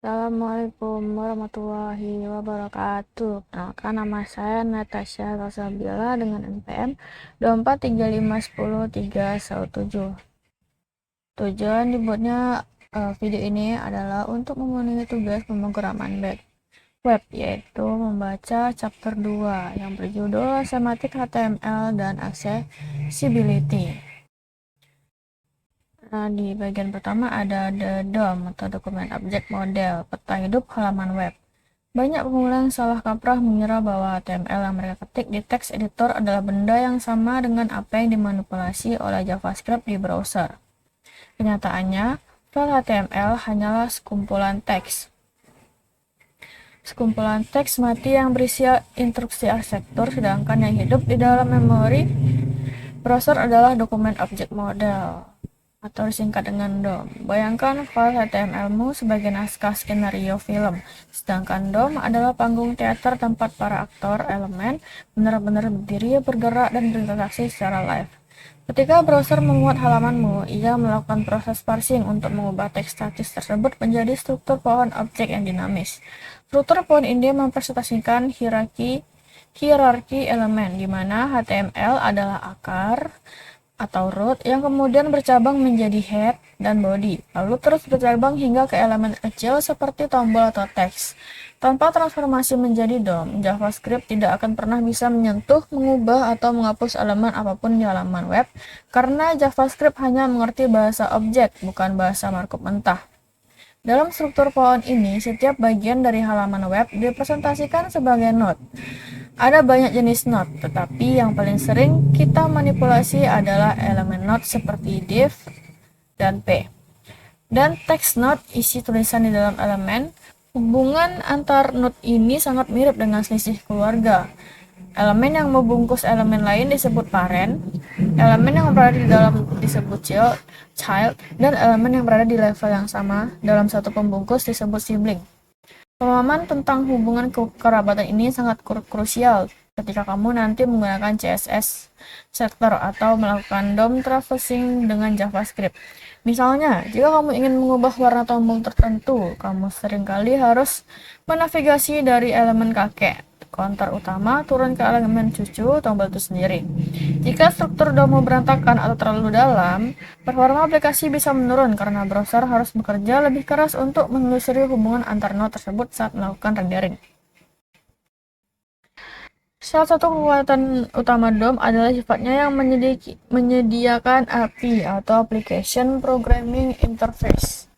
Assalamualaikum warahmatullahi wabarakatuh. Perkenalkan, nama saya Natasha Rosabila dengan NPM 243510317. Tujuan dibuatnya video ini adalah untuk memenuhi tugas pemrograman web, yaitu membaca chapter 2 yang berjudul Semantik HTML dan Accessibility. Nah, di bagian pertama ada the DOM atau dokumen objek model, peta hidup halaman web. Banyak pemula yang salah kaprah mengira bahwa HTML yang mereka ketik di text editor adalah benda yang sama dengan apa yang dimanipulasi oleh JavaScript di browser. Kenyataannya, file HTML hanyalah sekumpulan teks. Sekumpulan teks mati yang berisi instruksi arsitektur, sedangkan yang hidup di dalam memori browser adalah dokumen objek model, atau disingkat dengan DOM. Bayangkan file HTML-mu sebagai naskah skenario film, sedangkan DOM adalah panggung teater tempat para aktor elemen benar-benar berdiri, bergerak, dan berinteraksi secara live. Ketika browser memuat halamanmu, ia melakukan proses parsing untuk mengubah teks statis tersebut menjadi struktur pohon objek yang dinamis. Struktur pohon ini mempresentasikan hierarki elemen, di mana HTML adalah akar atau root yang kemudian bercabang menjadi head dan body, lalu terus bercabang hingga ke elemen kecil seperti tombol atau teks. Tanpa transformasi menjadi DOM, JavaScript tidak akan pernah bisa menyentuh, mengubah, atau menghapus elemen apapun di halaman web, karena JavaScript hanya mengerti bahasa objek, bukan bahasa markup mentah. Dalam struktur pohon ini, setiap bagian dari halaman web dipresentasikan sebagai node. Ada banyak jenis node, tetapi yang paling sering kita manipulasi adalah elemen node seperti div dan p. Dan text node isi tulisan di dalam elemen. Hubungan antar node ini sangat mirip dengan selisih keluarga. Elemen yang membungkus elemen lain disebut parent, elemen yang berada di dalam disebut child, dan elemen yang berada di level yang sama dalam satu pembungkus disebut sibling. Pemahaman tentang hubungan kekerabatan ini sangat krusial ketika kamu nanti menggunakan CSS sector atau melakukan DOM traversing dengan JavaScript. Misalnya, jika kamu ingin mengubah warna tombol tertentu, kamu seringkali harus menavigasi dari elemen kakek, counter utama, turun ke elemen cucu, tombol itu sendiri. Jika struktur DOM berantakan atau terlalu dalam, performa aplikasi bisa menurun karena browser harus bekerja lebih keras untuk menelusuri hubungan antar node tersebut saat melakukan rendering. Salah satu kekuatan utama DOM adalah sifatnya yang menyediakan API atau Application Programming Interface.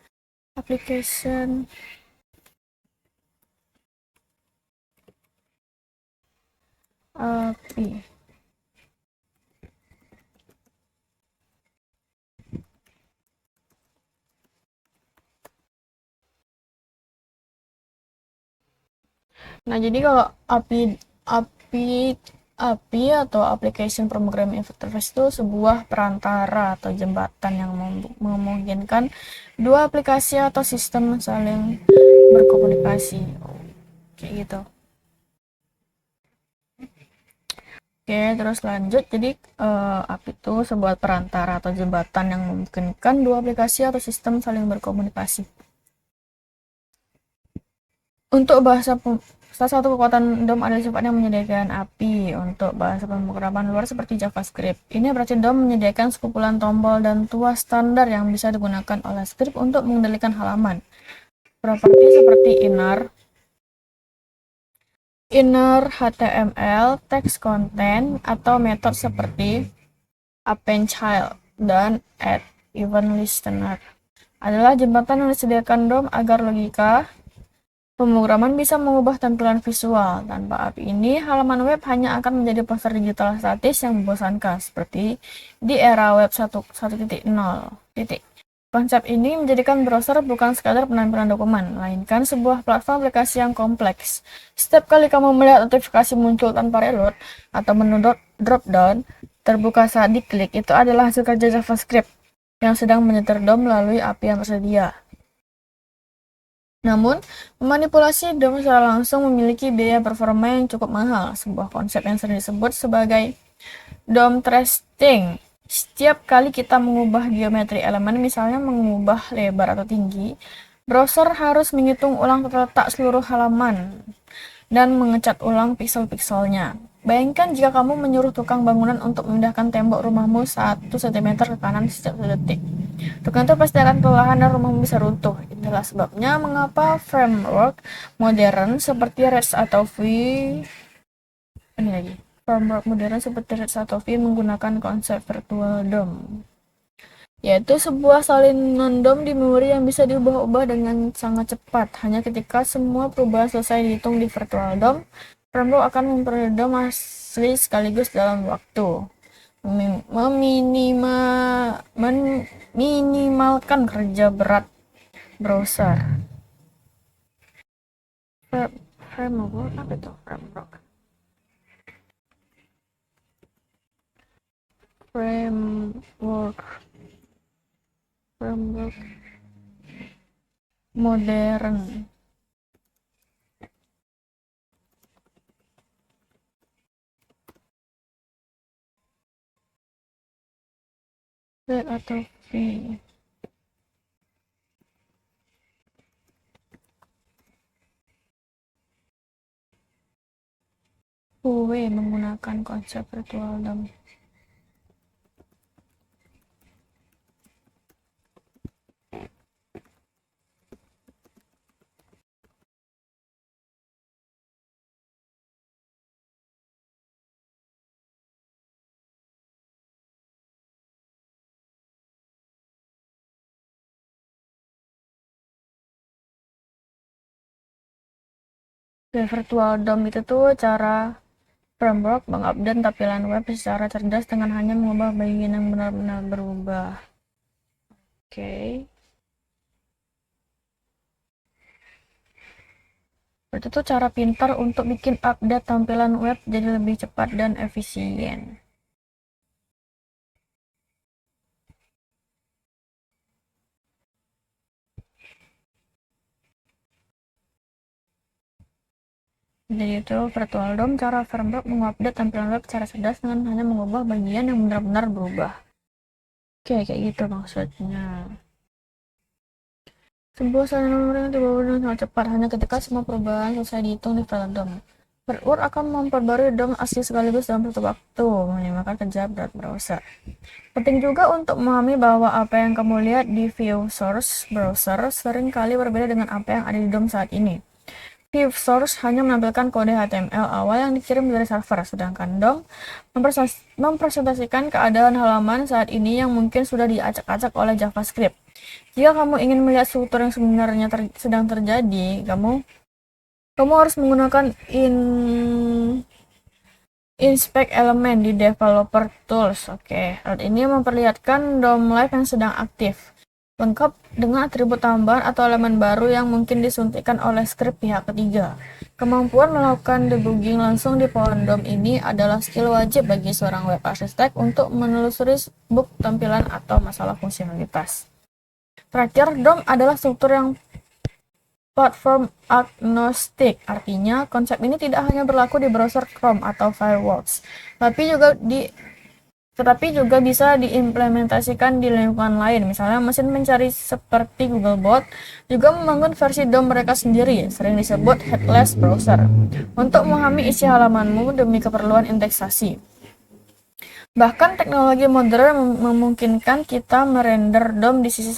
API. Nah, jadi kalau API atau Application Programming Interface itu sebuah perantara atau jembatan yang memungkinkan dua aplikasi atau sistem saling berkomunikasi. Kayak gitu. Oke, terus lanjut. Jadi API itu sebuah perantara atau jembatan yang memungkinkan dua aplikasi atau sistem saling berkomunikasi. Untuk salah satu kekuatan DOM adalah sifatnya menyediakan API untuk bahasa pemrograman luar seperti JavaScript. Ini berarti DOM menyediakan sekumpulan tombol dan tuas standar yang bisa digunakan oleh script untuk mengendalikan halaman. Properti seperti inner HTML, text content, atau metode seperti append child dan add event listener adalah jembatan yang disediakan DOM agar logika pemrograman bisa mengubah tampilan visual. Tanpa API ini, halaman web hanya akan menjadi poster digital statis yang membosankan, seperti di era web 1.0. Konsep ini menjadikan browser bukan sekadar penampilan dokumen, melainkan sebuah platform aplikasi yang kompleks. Setiap kali kamu melihat notifikasi muncul tanpa reload atau menu drop-down terbuka saat diklik, itu adalah hasil kerja JavaScript yang sedang menyetir DOM melalui API yang tersedia. Namun, memanipulasi DOM secara langsung memiliki biaya performa yang cukup mahal, sebuah konsep yang sering disebut sebagai DOM thresting. Setiap kali kita mengubah geometri elemen, misalnya mengubah lebar atau tinggi, Browser harus menghitung ulang tata letak seluruh halaman dan mengecat ulang piksel-pikselnya. Bayangkan jika kamu menyuruh tukang bangunan untuk memindahkan tembok rumahmu 1 cm ke kanan setiap 1 detik. Tukang itu pasti akan kelelahan dan rumahmu bisa runtuh. Inilah sebabnya mengapa framework modern seperti Redis atau menggunakan konsep virtual DOM, yaitu sebuah salinan DOM di memori yang bisa diubah-ubah dengan sangat cepat. Hanya ketika semua perubahan selesai dihitung di virtual DOM, framework akan memperoleh DOM asli sekaligus dalam waktu, meminimalkan kerja berat browser. Framework apa itu? Framework modern V atau V. VW menggunakan konsep virtual DOM. Virtual DOM itu tuh cara framework mengupdate tampilan web secara cerdas dengan hanya mengubah bagian yang benar-benar berubah. Oke. Itu tuh cara pintar untuk bikin update tampilan web jadi lebih cepat dan efisien. Jadi itu virtual DOM, cara framework mengupdate tampilan web secara cerdas dengan hanya mengubah bagian yang benar-benar berubah. Oke, kayak gitu maksudnya. Sebuah salinan memori yang dibawa dengan sangat cepat hanya ketika semua perubahan selesai dihitung di file DOM. Framework akan memperbarui DOM asli sekaligus dalam satu waktu, meminimalkan kerja berat browser. Penting juga untuk memahami bahwa apa yang kamu lihat di view source browser sering kali berbeda dengan apa yang ada di DOM saat ini. View source hanya menampilkan kode HTML awal yang dikirim dari server, sedangkan DOM mempresentasikan keadaan halaman saat ini yang mungkin sudah diacak-acak oleh JavaScript. Jika kamu ingin melihat struktur yang sebenarnya sedang terjadi, kamu harus menggunakan inspect element di developer tools. Oke, alat ini memperlihatkan DOM live yang sedang aktif, lengkap dengan atribut tambahan atau elemen baru yang mungkin disuntikkan oleh skrip pihak ketiga. Kemampuan melakukan debugging langsung di pohon DOM ini adalah skill wajib bagi seorang web arsitek untuk menelusuri bug tampilan atau masalah fungsionalitas. Terakhir, DOM adalah struktur yang platform agnostik, artinya konsep ini tidak hanya berlaku di browser Chrome atau Firefox, tetapi juga bisa diimplementasikan di lingkungan lain. Misalnya mesin pencari seperti Googlebot juga membangun versi DOM mereka sendiri, sering disebut headless browser, untuk memahami isi halamanmu demi keperluan indeksasi. Bahkan teknologi modern memungkinkan kita merender DOM di sisi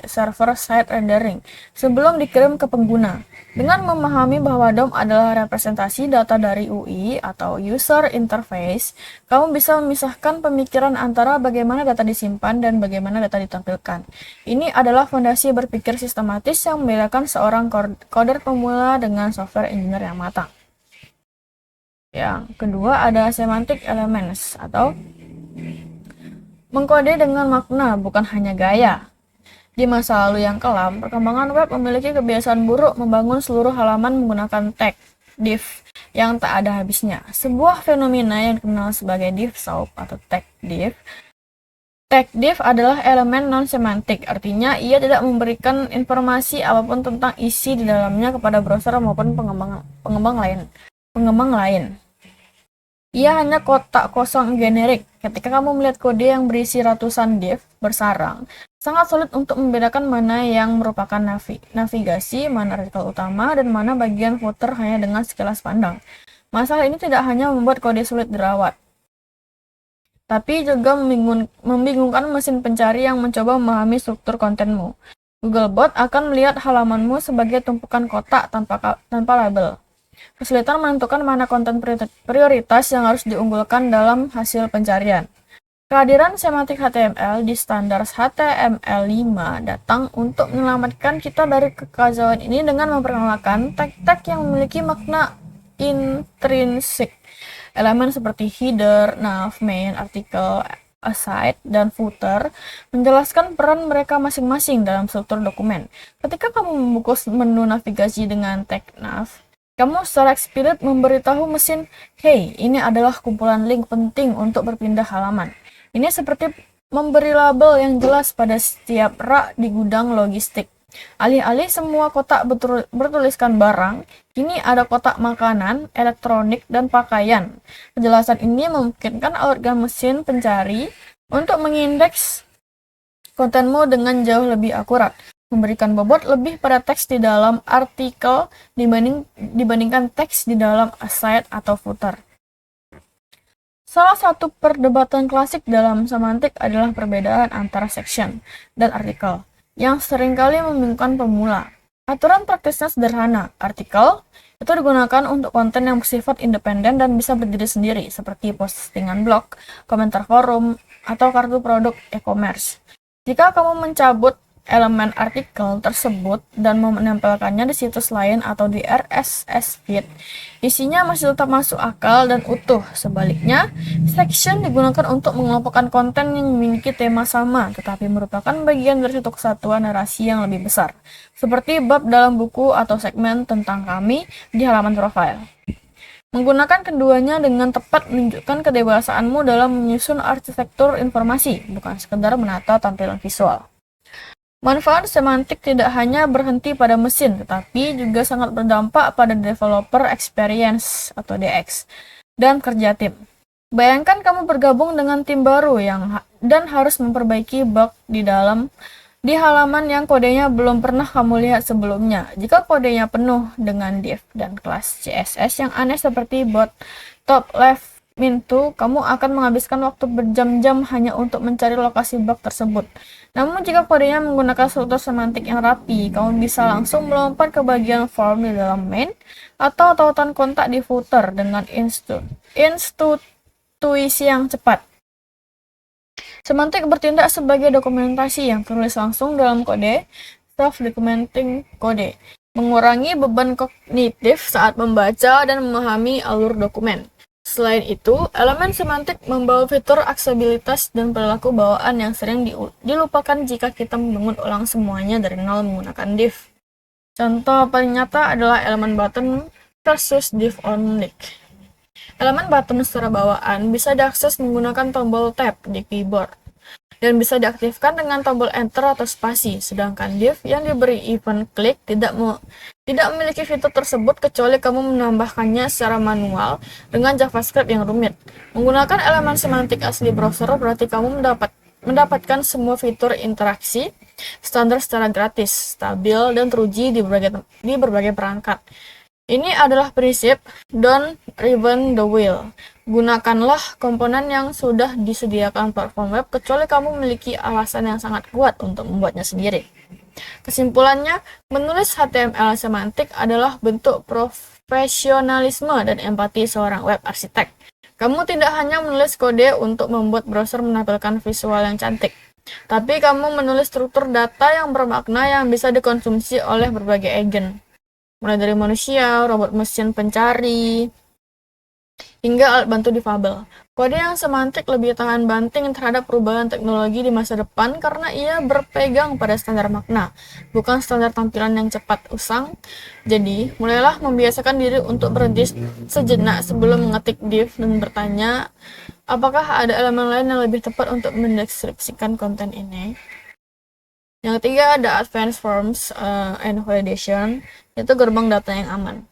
server-side rendering sebelum dikirim ke pengguna. Dengan memahami bahwa DOM adalah representasi data dari UI atau User Interface, kamu bisa memisahkan pemikiran antara bagaimana data disimpan dan bagaimana data ditampilkan. Ini adalah fondasi berpikir sistematis yang membedakan seorang coder pemula dengan software engineer yang matang. Yang kedua ada semantic elements atau mengkode dengan makna, bukan hanya gaya. Di masa lalu yang kelam, perkembangan web memiliki kebiasaan buruk membangun seluruh halaman menggunakan tag div yang tak ada habisnya. Sebuah fenomena yang dikenal sebagai div soup atau tag div. Tag div adalah elemen non-semantik, artinya ia tidak memberikan informasi apapun tentang isi di dalamnya kepada browser maupun pengembang lain. Ia hanya kotak kosong generik. Ketika kamu melihat kode yang berisi ratusan div bersarang, Sangat sulit untuk membedakan mana yang merupakan navigasi, mana artikel utama, dan mana bagian footer hanya dengan sekilas pandang. Masalah ini tidak hanya membuat kode sulit dirawat, tapi juga membingungkan mesin pencari yang mencoba memahami struktur kontenmu. Googlebot akan melihat halamanmu sebagai tumpukan kotak tanpa label. Kesulitan menentukan mana konten prioritas yang harus diunggulkan dalam hasil pencarian. Kehadiran semantik HTML di standar HTML5 datang untuk menyelamatkan kita dari kekacauan ini dengan memperkenalkan tag-tag yang memiliki makna intrinsik. Elemen seperti header, nav, main, artikel, aside, dan footer menjelaskan peran mereka masing-masing dalam struktur dokumen. Ketika kamu membuka menu navigasi dengan tag nav, kamu secara eksplisit memberitahu mesin, "Hey, ini adalah kumpulan link penting untuk berpindah halaman." Ini seperti memberi label yang jelas pada setiap rak di gudang logistik. Alih-alih semua kotak bertuliskan barang, kini ada kotak makanan, elektronik, dan pakaian. Penjelasan ini memungkinkan algoritma mesin pencari untuk mengindeks kontenmu dengan jauh lebih akurat, memberikan bobot lebih pada teks di dalam artikel dibandingkan teks di dalam aside atau footer. Salah satu perdebatan klasik dalam semantik adalah perbedaan antara section dan artikel, yang seringkali membingungkan pemula. Aturan praktisnya sederhana. Artikel itu digunakan untuk konten yang bersifat independen dan bisa berdiri sendiri, seperti postingan blog, komentar forum, atau kartu produk e-commerce. Jika kamu mencabut elemen artikel tersebut dan menempelkannya di situs lain atau di RSS feed, isinya masih tetap masuk akal dan utuh. Sebaliknya, section digunakan untuk mengelompokkan konten yang memiliki tema sama, tetapi merupakan bagian dari satu kesatuan narasi yang lebih besar, seperti bab dalam buku atau segmen tentang kami di halaman profil. Menggunakan keduanya dengan tepat menunjukkan kedewasaanmu dalam menyusun arsitektur informasi, bukan sekedar menata tampilan visual. Manfaat semantik tidak hanya berhenti pada mesin, tetapi juga sangat berdampak pada developer experience atau DX dan kerja tim. Bayangkan kamu bergabung dengan tim baru dan harus memperbaiki bug di halaman yang kodenya belum pernah kamu lihat sebelumnya. Jika kodenya penuh dengan div dan kelas CSS yang aneh seperti bot top left Mintu, kamu akan menghabiskan waktu berjam-jam hanya untuk mencari lokasi bug tersebut. Namun jika kodenya menggunakan struktur semantik yang rapi, kamu bisa langsung melompat ke bagian form di dalam main atau tautan kontak di footer dengan intuisi yang cepat. Semantik bertindak sebagai dokumentasi yang tertulis langsung dalam kode, self-documenting kode, mengurangi beban kognitif saat membaca dan memahami alur dokumen. Selain itu, elemen semantik membawa fitur aksesibilitas dan perilaku bawaan yang sering dilupakan jika kita membangun ulang semuanya dari nol menggunakan div. Contoh paling nyata adalah elemen button versus div only. Elemen button secara bawaan bisa diakses menggunakan tombol tab di keyboard dan bisa diaktifkan dengan tombol enter atau spasi, sedangkan div yang diberi event klik tidak memiliki fitur tersebut kecuali kamu menambahkannya secara manual dengan JavaScript yang rumit. Menggunakan elemen semantik asli browser berarti kamu mendapatkan semua fitur interaksi standar secara gratis, stabil, dan teruji di berbagai perangkat. Ini adalah prinsip don't reinvent the wheel. Gunakanlah komponen yang sudah disediakan platform web kecuali kamu memiliki alasan yang sangat kuat untuk membuatnya sendiri. Kesimpulannya, menulis HTML semantik adalah bentuk profesionalisme dan empati seorang web arsitek. Kamu tidak hanya menulis kode untuk membuat browser menampilkan visual yang cantik, tapi kamu menulis struktur data yang bermakna yang bisa dikonsumsi oleh berbagai agen, mulai dari manusia, robot mesin pencari, hingga alat bantu difabel. Kode yang semantik lebih tahan banting terhadap perubahan teknologi di masa depan karena ia berpegang pada standar makna, bukan standar tampilan yang cepat usang. Jadi, mulailah membiasakan diri untuk berhenti sejenak sebelum mengetik div dan bertanya, apakah ada elemen lain yang lebih tepat untuk mendeskripsikan konten ini? Yang ketiga ada Advanced Forms and Validation, yaitu gerbang data yang aman.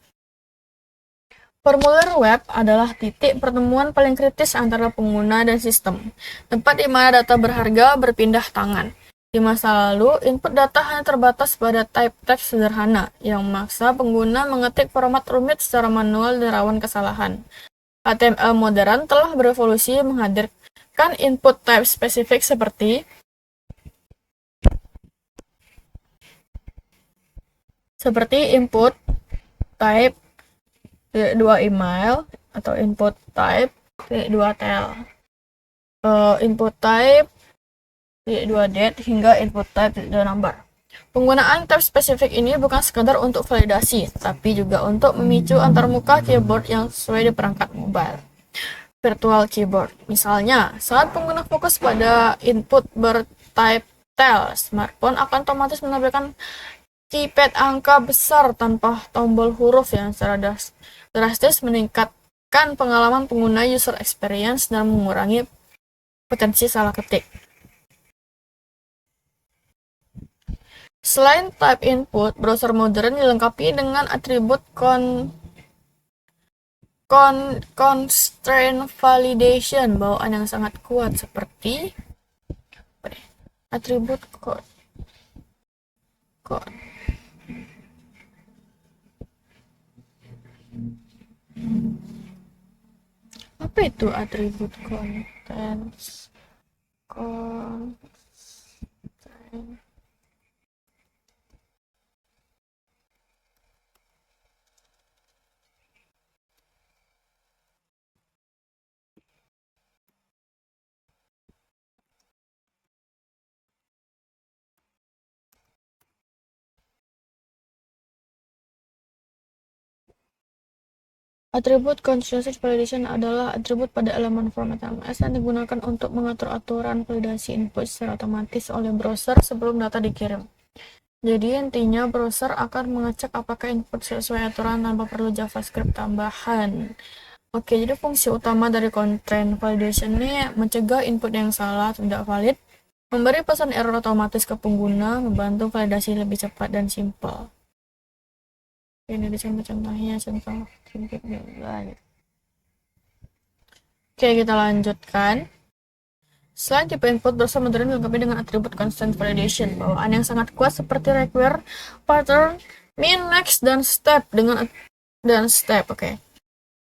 Formulir web adalah titik pertemuan paling kritis antara pengguna dan sistem, tempat di mana data berharga berpindah tangan. Di masa lalu, input data hanya terbatas pada type teks sederhana, yang memaksa pengguna mengetik format rumit secara manual dan rawan kesalahan. HTML modern telah berevolusi menghadirkan input type spesifik seperti input type 2 email atau input type 2 tel, input type 2 date hingga input type 2 number. Penggunaan type spesifik ini bukan sekadar untuk validasi, tapi juga untuk memicu antarmuka keyboard yang sesuai di perangkat mobile. Virtual keyboard. Misalnya, saat pengguna fokus pada input bertype tel, smartphone akan otomatis menampilkan keypad angka besar tanpa tombol huruf yang secara drastis meningkatkan pengalaman pengguna user experience dan mengurangi potensi salah ketik. Selain type input, browser modern dilengkapi dengan atribut constraint validation bawaan yang sangat kuat seperti atribut code. Apa itu atribut constraint? Atribut constraint validation adalah atribut pada elemen format HTML yang digunakan untuk mengatur aturan validasi input secara otomatis oleh browser sebelum data dikirim. Jadi intinya browser akan mengecek apakah input sesuai aturan tanpa perlu JavaScript tambahan. Oke, jadi fungsi utama dari constraint validation ini mencegah input yang salah tidak valid, memberi pesan error otomatis ke pengguna, membantu validasi lebih cepat dan simpel. Ini ada contoh-contohnya, contoh input juga. Oke, kita lanjutkan. Selain tipe input, browser modern dilengkapi dengan atribut constant validation, bawaan yang sangat kuat seperti require, pattern, min, next, dan step Oke.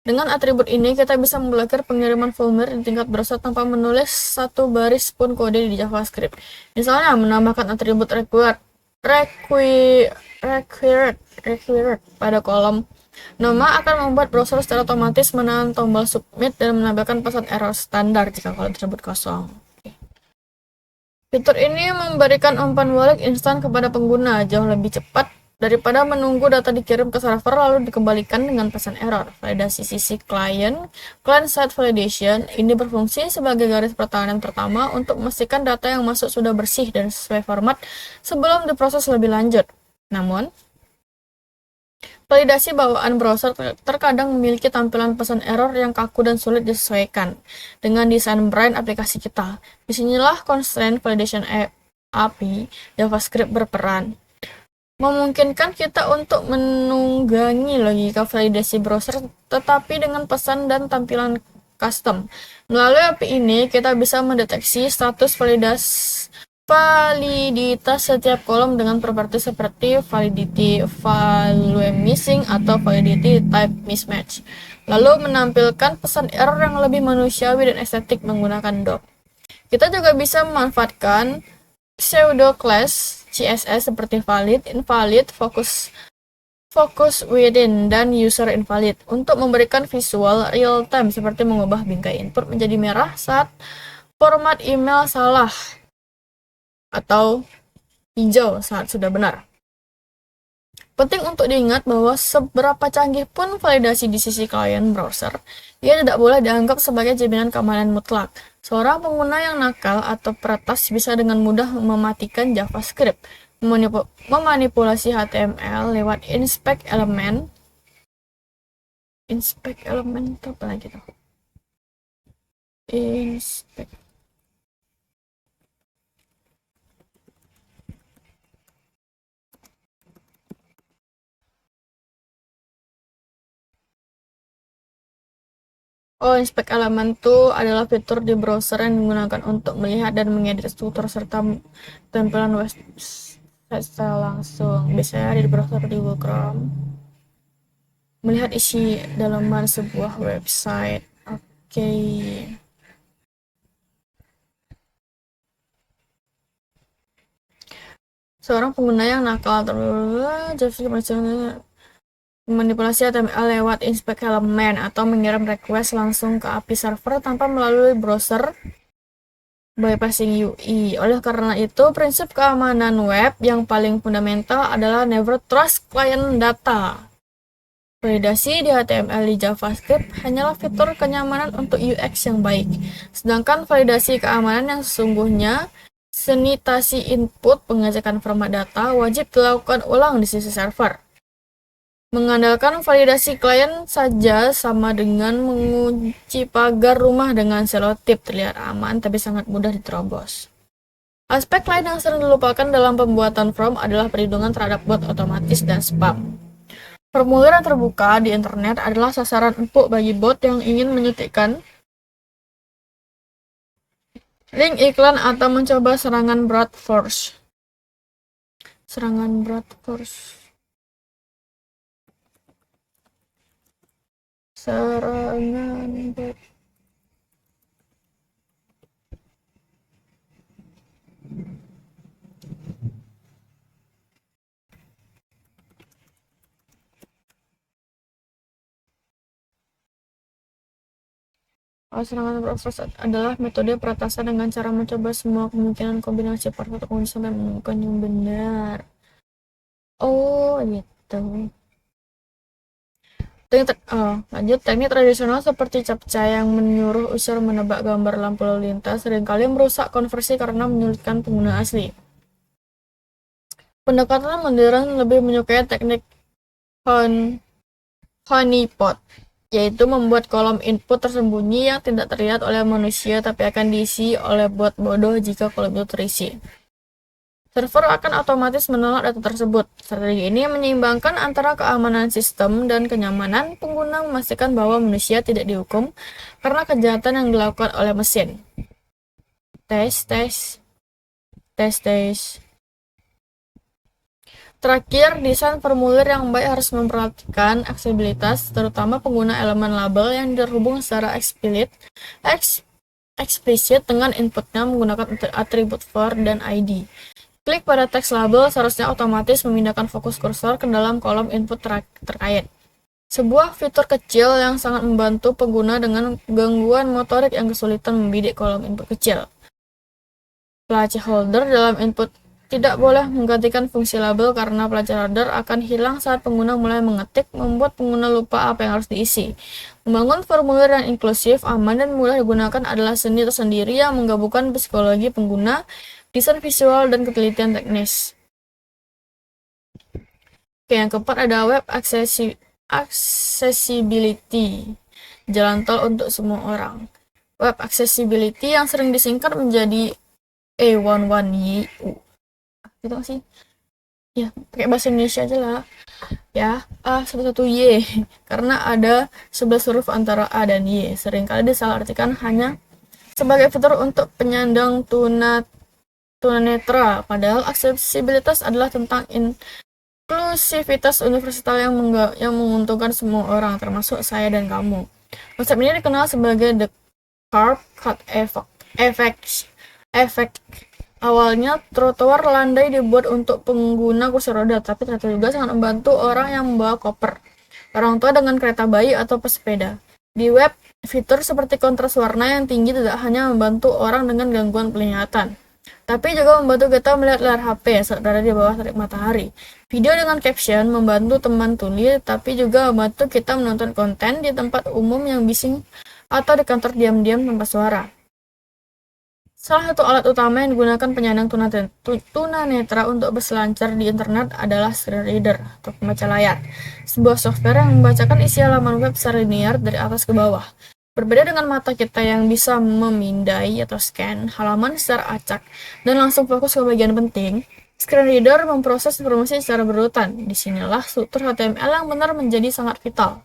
Dengan atribut ini, kita bisa memblokir pengiriman firmware di tingkat browser tanpa menulis satu baris pun kode di JavaScript. Misalnya, menambahkan atribut required pada kolom nama akan membuat browser secara otomatis menahan tombol submit dan menampilkan pesan error standar jika kolom tersebut kosong. Fitur ini memberikan umpan balik instan kepada pengguna, jauh lebih cepat daripada menunggu data dikirim ke server lalu dikembalikan dengan pesan error. Validasi sisi client-side validation, ini berfungsi sebagai garis pertahanan pertama untuk memastikan data yang masuk sudah bersih dan sesuai format sebelum diproses lebih lanjut. Namun, validasi bawaan browser terkadang memiliki tampilan pesan error yang kaku dan sulit disesuaikan dengan desain brain aplikasi kita. Disinilah constraint validation API JavaScript berperan, memungkinkan kita untuk menunggangi logika validasi browser tetapi dengan pesan dan tampilan custom. Melalui API ini, kita bisa mendeteksi status validitas setiap kolom dengan properti seperti validity value missing atau validity type mismatch, lalu menampilkan pesan error yang lebih manusiawi dan estetik menggunakan doc. Kita juga bisa memanfaatkan pseudo class CSS seperti valid, invalid, focus within, dan user invalid untuk memberikan visual real time seperti mengubah bingkai input menjadi merah saat format email salah atau hijau saat sudah benar. Penting untuk diingat bahwa seberapa canggih pun validasi di sisi klien browser, ia tidak boleh dianggap sebagai jaminan keamanan mutlak. Seorang pengguna yang nakal atau peretas bisa dengan mudah mematikan JavaScript, memanipulasi HTML lewat inspect element itu apa lagi tuh? Inspect Oh, inspect element itu adalah fitur di browser yang digunakan untuk melihat dan mengedit struktur serta tampilan website secara langsung. Biasanya di browser di Google Chrome. Melihat isi dalaman sebuah website. Oke. Seorang pengguna yang nakal manipulasi HTML lewat inspect element atau mengirim request langsung ke API server tanpa melalui browser bypassing UI. Oleh karena itu, prinsip keamanan web yang paling fundamental adalah never trust client data. Validasi di HTML di JavaScript hanyalah fitur kenyamanan untuk UX yang baik, sedangkan validasi keamanan yang sesungguhnya, sanitasi input pengecekan format data, wajib dilakukan ulang di sisi server. Mengandalkan validasi klien saja sama dengan mengunci pagar rumah dengan selotip, terlihat aman tapi sangat mudah diterobos. Aspek lain yang sering dilupakan dalam pembuatan form adalah perlindungan terhadap bot otomatis dan spam. Formulir yang terbuka di internet adalah sasaran empuk bagi bot yang ingin menyuntikkan link iklan atau mencoba serangan brute force. Serangan brute force. Serangan brute. Serangan brute force adalah metode peretasan dengan cara mencoba semua kemungkinan kombinasi part atau kunci sampai menemukan yang benar. Oh, gitu. Lanjut, teknik tradisional seperti captcha yang menyuruh user menebak gambar lampu lalu lintas seringkali merusak konversi karena menyulitkan pengguna asli. Pendekatan modern lebih menyukai teknik honeypot, yaitu membuat kolom input tersembunyi yang tidak terlihat oleh manusia tapi akan diisi oleh bot bodoh jika kolom itu terisi. Server akan otomatis menolak data tersebut. Strategi ini menyeimbangkan antara keamanan sistem dan kenyamanan pengguna, memastikan bahwa manusia tidak dihukum karena kejahatan yang dilakukan oleh mesin. Tes. Terakhir, desain formulir yang baik harus memperhatikan aksesibilitas, terutama pengguna elemen label yang terhubung secara eksplisit dengan inputnya menggunakan atribut for dan ID. Klik pada teks label seharusnya otomatis memindahkan fokus kursor ke dalam kolom input terkait. Sebuah fitur kecil yang sangat membantu pengguna dengan gangguan motorik yang kesulitan membidik kolom input kecil. Placeholder dalam input tidak boleh menggantikan fungsi label karena placeholder akan hilang saat pengguna mulai mengetik, membuat pengguna lupa apa yang harus diisi. Membangun formulir yang inklusif, aman, dan mudah digunakan adalah seni tersendiri yang menggabungkan psikologi pengguna, desain visual, dan ketelitian teknis. Oke, yang keempat ada web accessibility, jalan tol untuk semua orang. Web accessibility yang sering disingkat menjadi A11YU. Gitu gak sih? Ya, pakai bahasa Indonesia aja lah. Ya, A11Y. Karena ada 11 huruf antara A dan Y. Seringkali disalahartikan hanya sebagai fitur untuk penyandang tunanetra, padahal aksesibilitas adalah tentang inklusivitas universal yang menguntungkan semua orang, termasuk saya dan kamu. Konsep ini dikenal sebagai the curb cut effect. Awalnya, trotoar landai dibuat untuk pengguna kursi roda, tapi ternyata juga sangat membantu orang yang membawa koper, orang tua dengan kereta bayi, atau pesepeda. Di web, fitur seperti kontras warna yang tinggi tidak hanya membantu orang dengan gangguan penglihatan, tapi juga membantu kita melihat layar HP saat berada di bawah terik matahari. Video dengan caption membantu teman tuli, tapi juga membantu kita menonton konten di tempat umum yang bising atau di kantor diam-diam tanpa suara. Salah satu alat utama yang digunakan penyandang tunanetra untuk berselancar di internet adalah screen reader atau pembaca layar, sebuah software yang membacakan isi halaman web secara linear dari atas ke bawah. Berbeda dengan mata kita yang bisa memindai atau scan halaman secara acak dan langsung fokus ke bagian penting, screen reader memproses informasi secara berurutan. Disinilah struktur HTML yang benar menjadi sangat vital.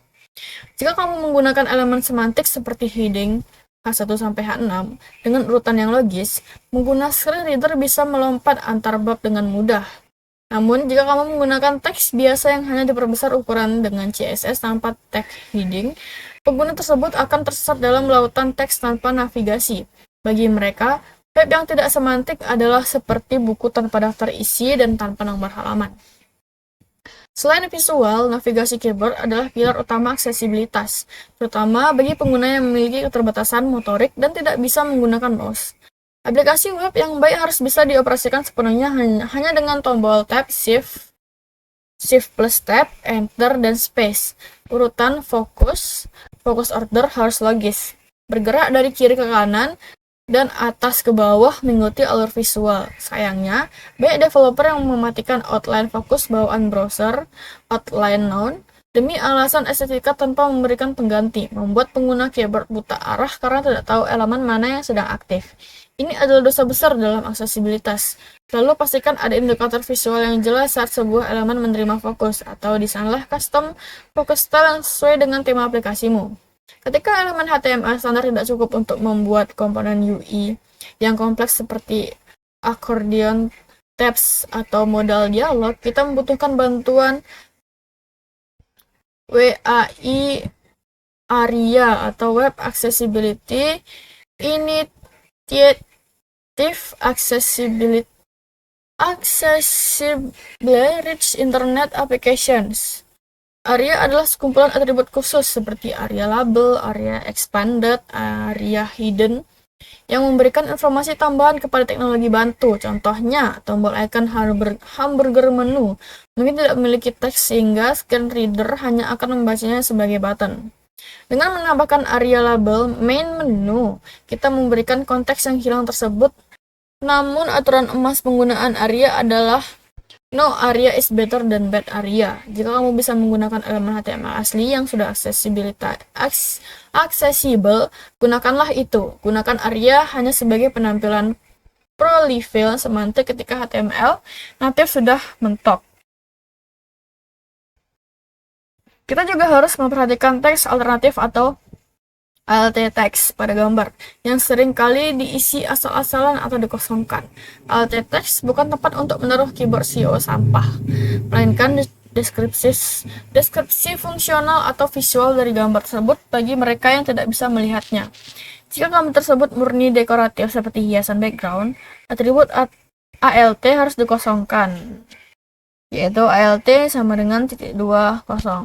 Jika kamu menggunakan elemen semantik seperti heading H1 sampai H6 dengan urutan yang logis, pengguna screen reader bisa melompat antar bab dengan mudah. Namun, jika kamu menggunakan teks biasa yang hanya diperbesar ukuran dengan CSS tanpa tag heading, pengguna tersebut akan tersesat dalam lautan teks tanpa navigasi. Bagi mereka, web yang tidak semantik adalah seperti buku tanpa daftar isi dan tanpa nomor halaman. Selain visual, navigasi keyboard adalah pilar utama aksesibilitas, terutama bagi pengguna yang memiliki keterbatasan motorik dan tidak bisa menggunakan mouse. Aplikasi web yang baik harus bisa dioperasikan sepenuhnya hanya dengan tombol Tab, Shift plus Tab, Enter, dan Space. Urutan fokus order harus logis, bergerak dari kiri ke kanan, dan atas ke bawah mengikuti alur visual. Sayangnya, banyak developer yang mematikan outline fokus bawaan browser, outline none, demi alasan estetika tanpa memberikan pengganti, membuat pengguna keyboard buta arah karena tidak tahu elemen mana yang sedang aktif. Ini adalah dosa besar dalam aksesibilitas. Lalu pastikan ada indikator visual yang jelas saat sebuah elemen menerima fokus, atau desainlah custom focus style yang sesuai dengan tema aplikasimu. Ketika elemen HTML standar tidak cukup untuk membuat komponen UI yang kompleks seperti accordion, tabs, atau modal dialog, kita membutuhkan bantuan WAI ARIA atau Web Accessibility Initiative Accessibility Rich Internet Applications. Area adalah sekumpulan atribut khusus seperti area label, area expanded, area hidden yang memberikan informasi tambahan kepada teknologi bantu. Contohnya, tombol icon hamburger menu mungkin tidak memiliki teks sehingga screen reader hanya akan membacanya sebagai button. Dengan menambahkan area label main menu, kita memberikan konteks yang hilang tersebut. Namun aturan emas penggunaan area adalah no area is better than bad area. Jika kamu bisa menggunakan elemen HTML asli yang sudah aksesibel, gunakanlah itu. Gunakan area hanya sebagai penampilan profil semantik ketika HTML natif sudah mentok. Kita juga harus memperhatikan teks alternatif atau alt text pada gambar, yang sering kali diisi asal-asalan atau dikosongkan. Alt text bukan tempat untuk menaruh keyboard CEO sampah, melainkan deskripsi fungsional atau visual dari gambar tersebut bagi mereka yang tidak bisa melihatnya. Jika gambar tersebut murni dekoratif seperti hiasan background, atribut alt harus dikosongkan, yaitu alt sama dengan .20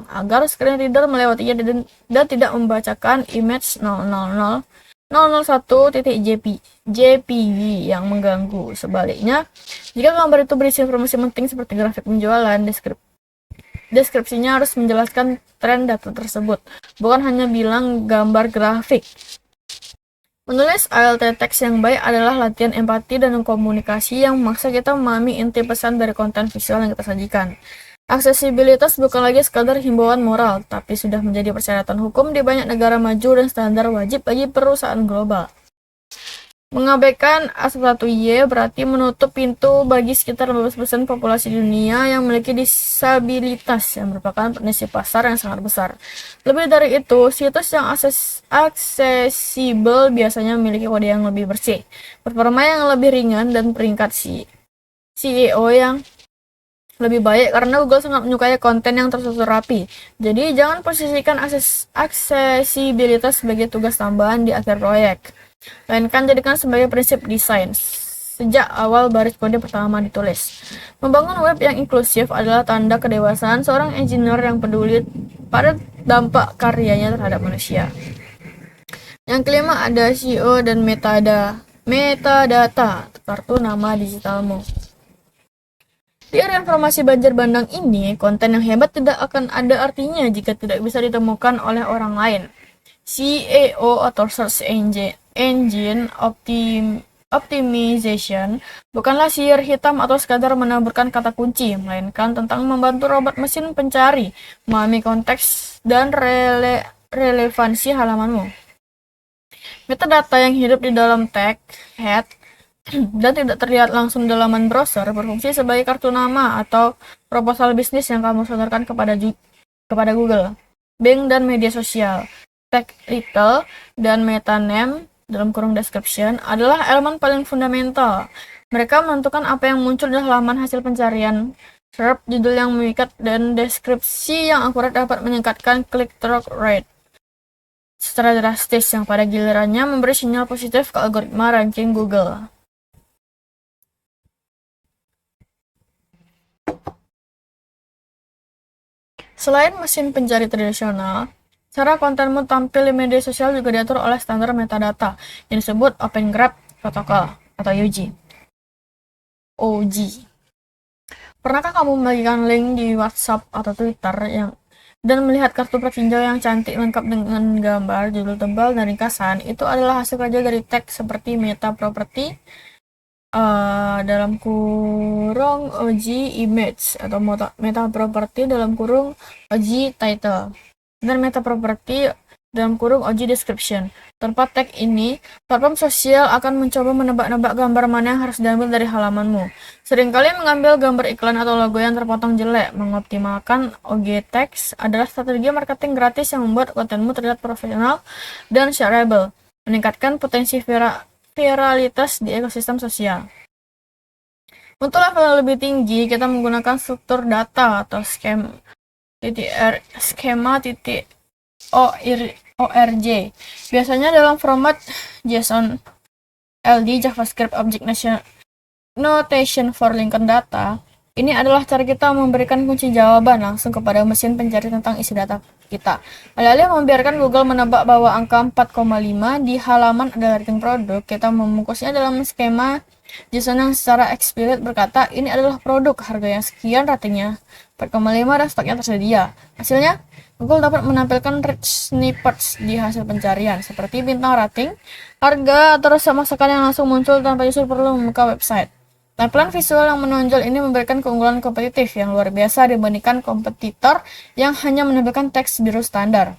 agar screen reader melewatinya dan tidak membacakan image 000.001.jpg yang mengganggu. Sebaliknya, jika gambar itu berisi informasi penting seperti grafik penjualan, deskripsinya harus menjelaskan tren data tersebut, bukan hanya bilang gambar grafik. Menulis alt text yang baik adalah latihan empati dan komunikasi yang memaksa kita memahami inti pesan dari konten visual yang kita sajikan. Aksesibilitas bukan lagi sekadar himbauan moral, tapi sudah menjadi persyaratan hukum di banyak negara maju dan standar wajib bagi perusahaan global. Mengabaikan A1Y berarti menutup pintu bagi sekitar 15% populasi dunia yang memiliki disabilitas, yang merupakan potensi pasar yang sangat besar. Lebih dari itu, situs yang aksesibel biasanya memiliki kode yang lebih bersih, performa yang lebih ringan, dan peringkat SEO yang lebih baik karena Google sangat menyukai konten yang tersusun rapi. Jadi, jangan posisikan aksesibilitas sebagai tugas tambahan di akhir proyek, melainkan jadikan sebagai prinsip desain sejak awal baris kode pertama ditulis. Membangun web yang inklusif adalah tanda kedewasaan seorang engineer yang peduli pada dampak karyanya terhadap manusia. Yang kelima ada SEO dan metadata, kartu nama digitalmu. Di era informasi banjir bandang ini, konten yang hebat tidak akan ada artinya jika tidak bisa ditemukan oleh orang lain. SEO atau Search Engine Optimization bukanlah sihir hitam atau sekadar menaburkan kata kunci, melainkan tentang membantu robot mesin pencari memahami konteks dan relevansi halamanmu. Metadata yang hidup di dalam tag, head, dan tidak terlihat langsung di halaman browser berfungsi sebagai kartu nama atau proposal bisnis yang kamu sodorkan kepada Google. Bing dan media sosial. Tag title dan meta name dalam kurung description adalah elemen paling fundamental. Mereka menentukan apa yang muncul di halaman hasil pencarian. SERP, judul yang memikat, dan deskripsi yang akurat dapat meningkatkan click-through rate secara drastis, yang pada gilirannya memberi sinyal positif ke algoritma ranking Google. Selain mesin pencari tradisional, cara kontenmu tampil di media sosial juga diatur oleh standar metadata yang disebut Open Graph Protocol atau OG. Pernahkah kamu membagikan link di WhatsApp atau Twitter dan melihat kartu pratinjau yang cantik lengkap dengan gambar, judul tebal, dan ringkasan? Itu adalah hasil kerja dari tag seperti meta property dalam kurung OG image atau meta property dalam kurung OG title dan meta property dalam kurung OG description. Tanpa tag ini, platform sosial akan mencoba menebak-nebak gambar mana yang harus diambil dari halamanmu. Seringkali mengambil gambar iklan atau logo yang terpotong jelek. Mengoptimalkan OG text adalah strategi marketing gratis yang membuat kontenmu terlihat profesional dan shareable, meningkatkan potensi viralitas di ekosistem sosial. Untuk level yang lebih tinggi, kita menggunakan struktur data atau skema.org, biasanya dalam format JSON, LD, JavaScript Object Notation for Linked Data. Ini adalah cara kita memberikan kunci jawaban langsung kepada mesin pencari tentang isi data kita. Alih-alih membiarkan Google menebak bahwa angka 4,5 di halaman adalah rating produk, kita membungkusnya dalam skema JSON yang secara eksplisit berkata, ini adalah produk, harga yang sekian, ratingnya 4,5, dan stoknya tersedia. Hasilnya, Google dapat menampilkan rich snippets di hasil pencarian, seperti bintang rating, harga, atau resep masakan yang langsung muncul tanpa justru perlu membuka website. Tampilan visual yang menonjol ini memberikan keunggulan kompetitif yang luar biasa dibandingkan kompetitor yang hanya menampilkan teks biru standar.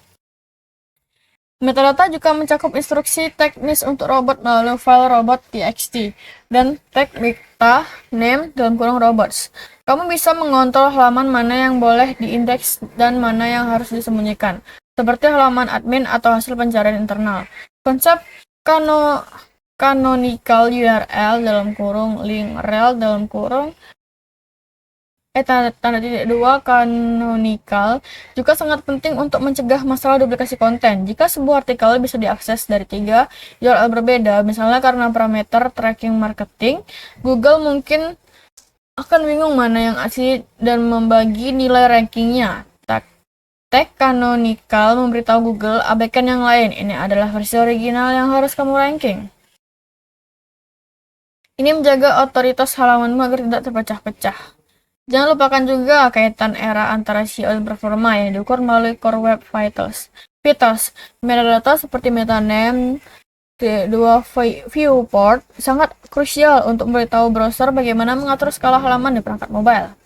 Metadata juga mencakup instruksi teknis untuk robot melalui file robot.txt dan tag meta name dalam kurung robots. Kamu bisa mengontrol halaman mana yang boleh diindeks dan mana yang harus disembunyikan, seperti halaman admin atau hasil pencarian internal. Konsep canonical URL dalam kurung link rel dalam kurung tanda titik 2 canonical juga sangat penting untuk mencegah masalah duplikasi konten. Jika sebuah artikel bisa diakses dari 3 URL berbeda, misalnya karena parameter tracking marketing, Google mungkin akan bingung mana yang asli dan membagi nilai rankingnya. Tag canonical memberitahu Google, abaikan yang lain, ini adalah versi original yang harus kamu ranking. Ini menjaga otoritas halamanmu agar tidak terpecah-pecah. Jangan lupakan juga kaitan era antara SEO dan performa yang diukur melalui Core Web Vitals. Metadata seperti meta name, dua viewport sangat krusial untuk memberitahu browser bagaimana mengatur skala halaman di perangkat mobile,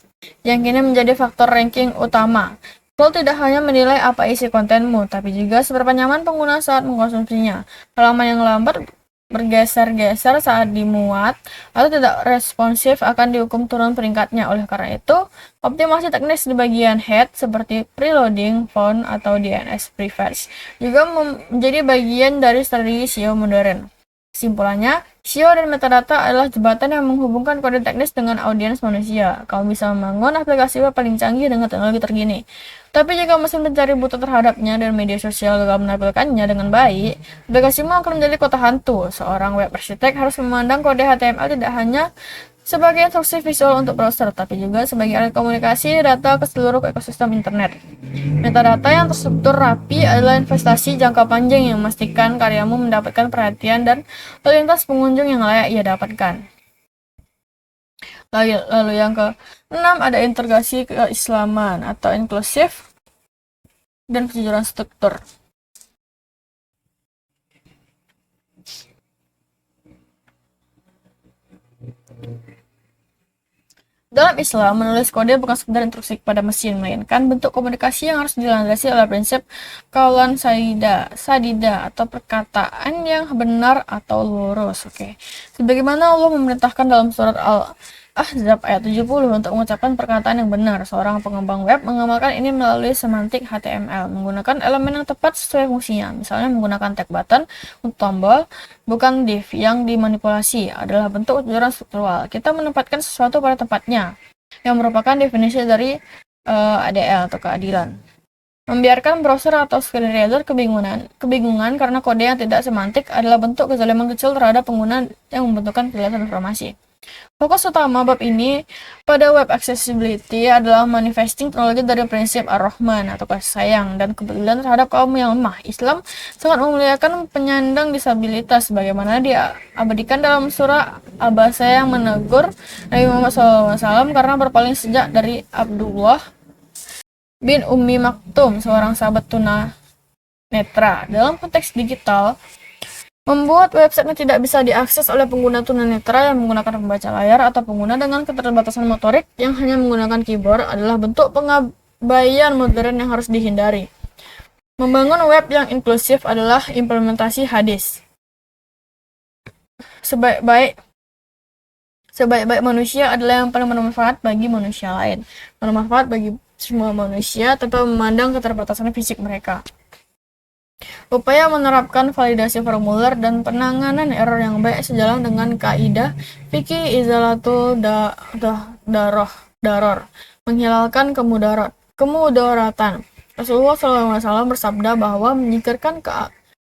yang kini menjadi faktor ranking utama. Google tidak hanya menilai apa isi kontenmu, tapi juga seberapa nyaman pengguna saat mengkonsumsinya. Halaman yang lambat, bergeser-geser saat dimuat, atau tidak responsif akan dihukum turun peringkatnya. Oleh karena itu, optimasi teknis di bagian head seperti preloading, font, atau DNS prefetch juga menjadi bagian dari strategi SEO modern. Kesimpulannya, SEO dan metadata adalah jembatan yang menghubungkan kode teknis dengan audiens manusia. Kamu bisa membangun aplikasi web paling canggih dengan teknologi terkini. Tapi jika mesin pencari butuh terhadapnya dan media sosial gagal menampilkannya dengan baik, aplikasimu akan menjadi kota hantu. Seorang web arsitek harus memandang kode HTML tidak hanya sebagai instruksi visual untuk browser, tapi juga sebagai alat komunikasi data ke seluruh ekosistem internet. Metadata yang terstruktur rapi adalah investasi jangka panjang yang memastikan karyamu mendapatkan perhatian dan lintas pengunjung yang layak ia dapatkan. Lalu yang ke-6 ada integrasi keislaman atau inklusif dan kejujuran struktur. Dalam Islam, menulis kode bukan sekedar instruksi kepada mesin, melainkan bentuk komunikasi yang harus dilandasi oleh prinsip kaulan sadida atau perkataan yang benar atau lurus. Sebagaimana Allah memerintahkan dalam surat Ahzab ayat 70 untuk mengucapkan perkataan yang benar. Seorang pengembang web mengamalkan ini melalui semantik HTML, menggunakan elemen yang tepat sesuai fungsinya. Misalnya menggunakan tag button untuk tombol, bukan div yang dimanipulasi, adalah bentuk kejujuran struktural. Kita menempatkan sesuatu pada tempatnya, yang merupakan definisi dari ADL atau keadilan. Membiarkan browser atau screen reader kebingungan karena kode yang tidak semantik adalah bentuk kezaliman kecil terhadap pengguna yang membutuhkan kelihatan informasi. Fokus utama bab ini pada web accessibility adalah manifesting teknologi dari prinsip Ar-Rahman atau kasih sayang dan kepedulian terhadap kaum yang lemah. Islam sangat memuliakan penyandang disabilitas sebagaimana diabadikan dalam surah Abasa yang menegur Nabi Muhammad SAW karena berpaling sejak dari Abdullah bin Ummi Maktum, seorang sahabat tuna netra. Dalam konteks digital, membuat website yang tidak bisa diakses oleh pengguna tunanetra yang menggunakan pembaca layar atau pengguna dengan keterbatasan motorik yang hanya menggunakan keyboard adalah bentuk pengabaian modern yang harus dihindari. Membangun web yang inklusif adalah implementasi hadis. Sebaik-baik manusia adalah yang paling bermanfaat bagi manusia lain. Bermanfaat bagi semua manusia tanpa memandang keterbatasan fisik mereka. Upaya menerapkan validasi formulir dan penanganan error yang baik sejalan dengan kaidah fikih izalatul daror, menghilalkan kemudaratan. Rasulullah SAW bersabda bahwa menyingkirkan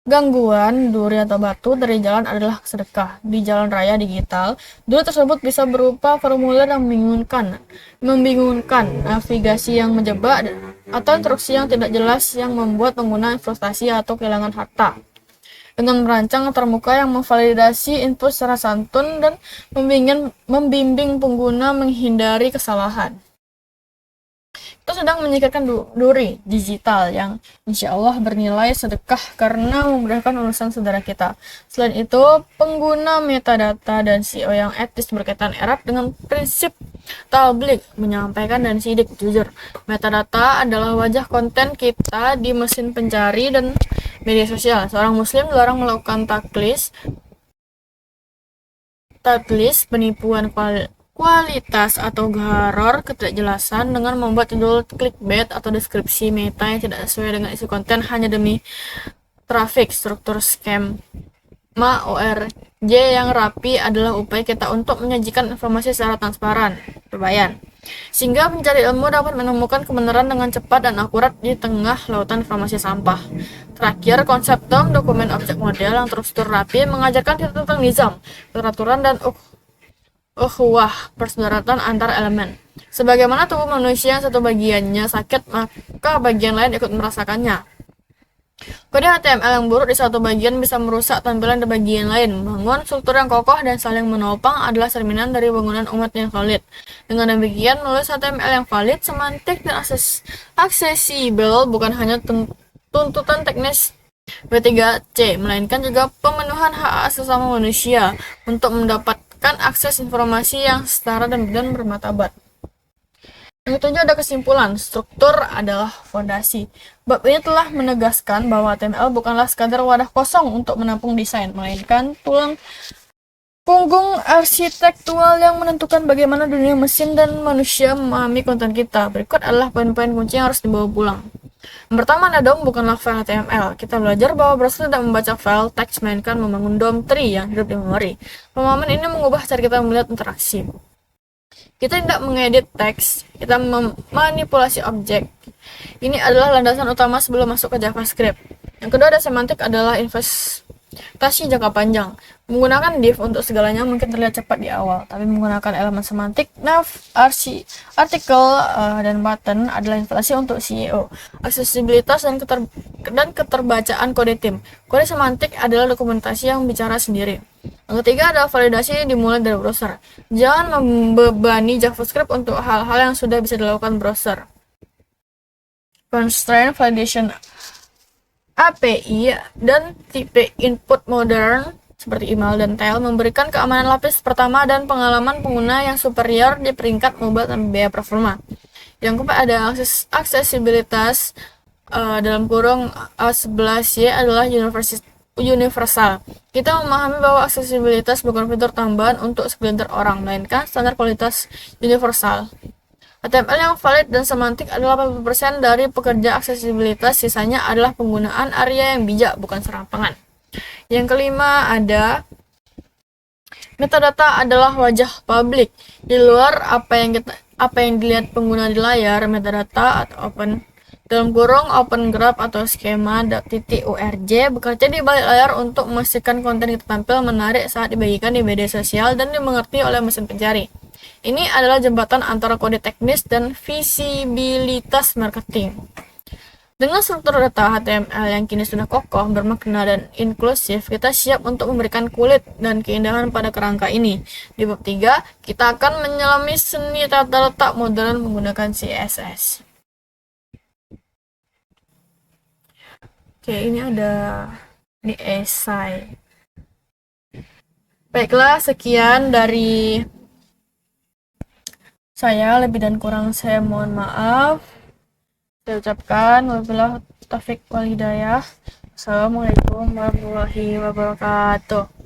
gangguan duri atau batu dari jalan adalah sedekah. Di jalan raya digital, duri tersebut bisa berupa formulir yang membingungkan, navigasi yang menjebak, atau instruksi yang tidak jelas yang membuat pengguna frustasi atau kehilangan harta. Dengan merancang termuka yang memvalidasi input secara santun dan membimbing pengguna menghindari kesalahan. Kita sedang menyingkirkan duri digital yang insya Allah bernilai sedekah karena memudahkan urusan saudara kita. Selain itu, pengguna metadata dan SEO yang etis berkaitan erat dengan prinsip tabligh, menyampaikan dan sidik, jujur. Metadata adalah wajah konten kita di mesin pencari dan media sosial. Seorang muslim dilarang melakukan taklis, penipuan kualitas atau gharor ketidakjelasan dengan membuat judul clickbait atau deskripsi meta yang tidak sesuai dengan isi konten hanya demi traffic. Struktur skema ORJ yang rapi adalah upaya kita untuk menyajikan informasi secara transparan, berbayar, sehingga pencari ilmu dapat menemukan kebenaran dengan cepat dan akurat di tengah lautan informasi sampah. Terakhir, konsep dokumen objek model yang terstruktur rapi mengajarkan kita tentang nizam, peraturan, dan ukhuwah, persaudaraan antar elemen. Sebagaimana tubuh manusia yang satu bagiannya sakit, maka bagian lain ikut merasakannya. Kode HTML yang buruk di satu bagian bisa merusak tampilan di bagian lain. Membangun struktur yang kokoh dan saling menopang adalah cerminan dari bangunan umat yang valid. Dengan demikian, menulis HTML yang valid, semantik, dan aksesibel bukan hanya tuntutan teknis W3C, melainkan juga pemenuhan hak asasi sesama manusia untuk mendapatkan akses informasi yang setara dan bermartabat. Yang ketujuh ada kesimpulan, struktur adalah fondasi. Bab ini telah menegaskan bahwa HTML bukanlah sekadar wadah kosong untuk menampung desain, melainkan tulang punggung arsitektural yang menentukan bagaimana dunia mesin dan manusia memahami konten kita. Berikut adalah poin-poin kunci yang harus dibawa pulang. Yang pertama, ada DOM bukanlah file HTML. Kita belajar bahwa browser tidak membaca file teks, melainkan membangun DOM tree yang hidup di memori. Pemahaman ini mengubah cara kita melihat interaksi. Kita tidak mengedit teks, kita memanipulasi objek. Ini adalah landasan utama sebelum masuk ke JavaScript. Yang kedua, ada semantik adalah investasi jangka panjang. Menggunakan div untuk segalanya mungkin terlihat cepat di awal, tapi menggunakan elemen semantik, nav, artikel, dan button adalah investasi untuk SEO, aksesibilitas, dan keterbacaan kode tim. Kode semantik adalah dokumentasi yang bicara sendiri. Yang ketiga adalah validasi dimulai dari browser. Jangan membebani JavaScript untuk hal-hal yang sudah bisa dilakukan browser. Constraint validation API dan tipe input modern seperti email dan tail memberikan keamanan lapis pertama dan pengalaman pengguna yang superior di peringkat mobile dan biaya performa. Yang keempat ada aksesibilitas dalam kurung A11Y adalah universal. Kita memahami bahwa aksesibilitas bukan fitur tambahan untuk segelintir orang, melainkan standar kualitas universal. HTML yang valid dan semantik adalah 80% dari pekerja aksesibilitas, sisanya adalah penggunaan area yang bijak, bukan serampangan. Yang kelima ada metadata adalah wajah publik. Di luar apa yang dilihat pengguna di layar, metadata atau open graph atau skema.org bekerja di balik layar untuk memastikan konten yang tampil menarik saat dibagikan di media sosial dan dimengerti oleh mesin pencari. Ini adalah jembatan antara kode teknis dan visibilitas marketing. Dengan struktur data HTML yang kini sudah kokoh, bermakna, dan inklusif, kita siap untuk memberikan kulit dan keindahan pada kerangka ini. Di bab 3, kita akan menyelami seni tata letak modern menggunakan CSS. Oke, ini ada di esai. Baiklah, sekian dari saya, lebih dan kurang saya mohon maaf. Saya ucapkan wabillahi taufiq wal hidayah. Assalamualaikum warahmatullahi wabarakatuh.